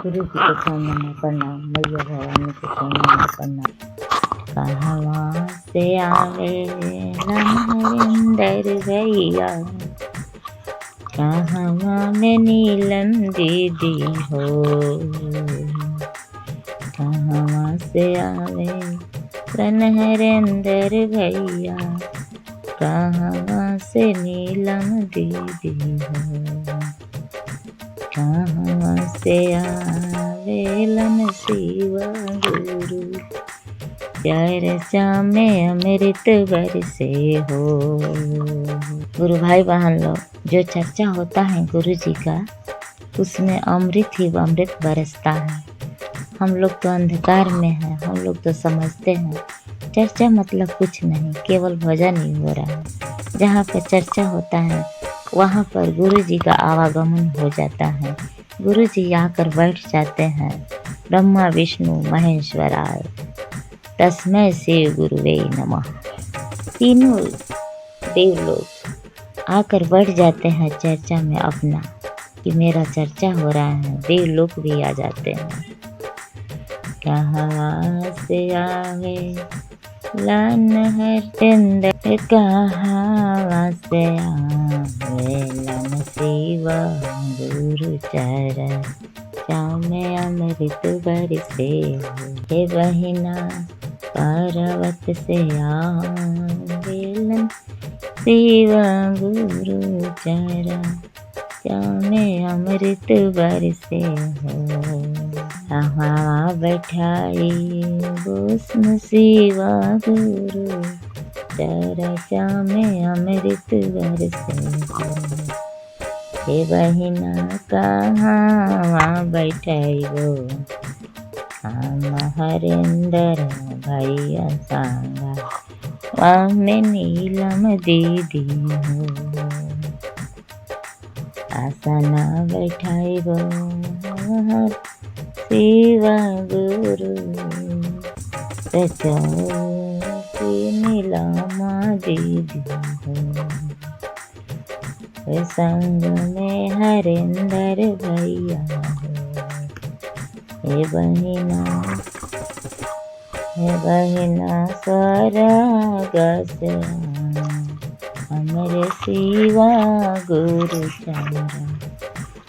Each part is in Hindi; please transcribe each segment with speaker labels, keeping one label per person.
Speaker 1: गुरु जी को सामने प्रणाम, मैया भवानी को सामने प्रणाम। कहवा से आवे हरिंदर भैया, कहवा में नीलम दीदी हो। कहवा से आवे हरिंदर भैया, कहवा से नीलम दीदी हो। कहवा से आवेलन शिव गुरु, चर्चा में अमृत बरसे हो। गुरु भाई बहन लोग, जो चर्चा होता है गुरु जी का, उसमें अमृत ही अमृत बरसता है। हम लोग तो अंधकार में हैं, हम लोग तो समझते हैं चर्चा मतलब कुछ नहीं, केवल भजन ही हो रहा है। जहाँ पर चर्चा होता है वहाँ पर गुरु जी का आवागमन हो जाता है। गुरु जी आकर बैठ जाते हैं। ब्रह्मा विष्णु महेश्वराय तस्मै श्री गुरुवे नमः। तीनों देव लोग आकर बैठ जाते हैं चर्चा में अपना, कि मेरा चर्चा हो रहा है। देव लोग भी आ जाते हैं। कहाँ से आवे लन हरिंदर, कहाँ से आवे लन शिव गुरु चर्चा में अमृत बरसे हो। हे बहिना पर्वत से आवेलन शिव गुरु चर्चा में अमृत बरसे हो। हवा बैठाई भस्म शिव गुरु, चर्चा में अमृत बरसे हो। हे बहिना कहाँ बैठाई वो, हम हरिंदर भैया सांगा, वहाँ में नीलम दीदी हो। आसना बैठाई वो शिव गुरु, चौकी नीलमा दीदी हो। संग में हरिंदर भैया हो। हे बहिना स्वर्ग से हमरे शिवा गुरु चंद्र,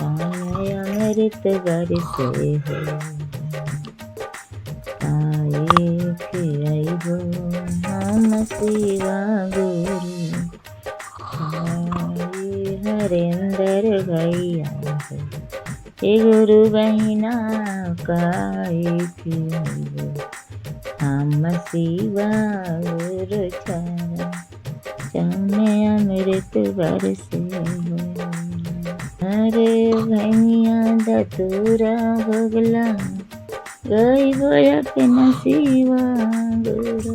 Speaker 1: अमृत बरसे हो। आए फिर हो हम शिवा गुरु, हरिंदर भैया हो। हे गुरु बहिना काहे फिर हम शिवा गुरु चर्चा में अमृत बरसे हो। अरे भैया दतूरा भगला, गई बोया के नसीवा गुरु,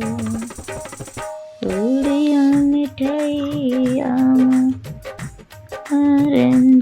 Speaker 1: उड़िया मिठाइया हरिंदर